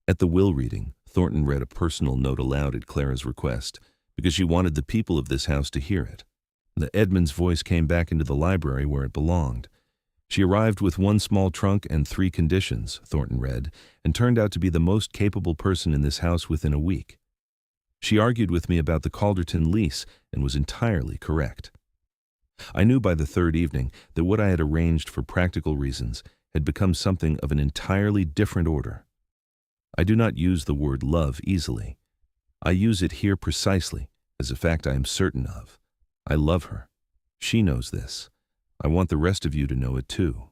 At the will reading, Thornton read a personal note aloud at Clara's request, because she wanted the people of this house to hear it. Edmund's voice came back into the library where it belonged. She arrived with 1 small trunk and 3 conditions, Thornton read, and turned out to be the most capable person in this house within a week. She argued with me about the Calderton lease and was entirely correct. I knew by the 3rd evening that what I had arranged for practical reasons had become something of an entirely different order. I do not use the word love easily. I use it here precisely as a fact I am certain of. I love her. She knows this. I want the rest of you to know it too.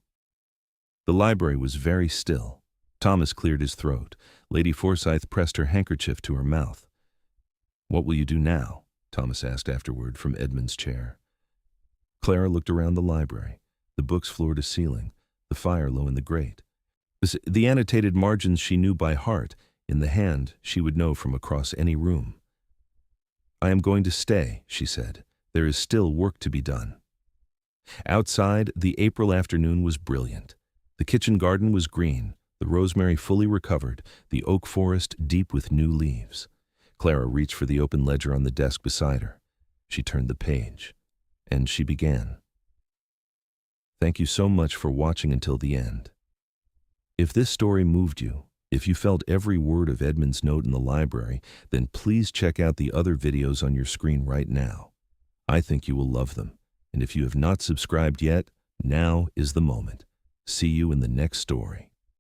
The library was very still. Thomas cleared his throat. Lady Forsyth pressed her handkerchief to her mouth. "What will you do now?" Thomas asked afterward from Edmund's chair. Clara looked around the library, the books floor to ceiling, the fire low in the grate. The annotated margins she knew by heart, in the hand she would know from across any room. "I am going to stay," she said. "There is still work to be done." Outside, the April afternoon was brilliant. The kitchen garden was green, the rosemary fully recovered, the oak forest deep with new leaves. Clara reached for the open ledger on the desk beside her. She turned the page, and she began. "Thank you so much for watching until the end. If this story moved you, if you felt every word of Edmund's note in the library, then please check out the other videos on your screen right now. I think you will love them. And if you have not subscribed yet, now is the moment. See you in the next story.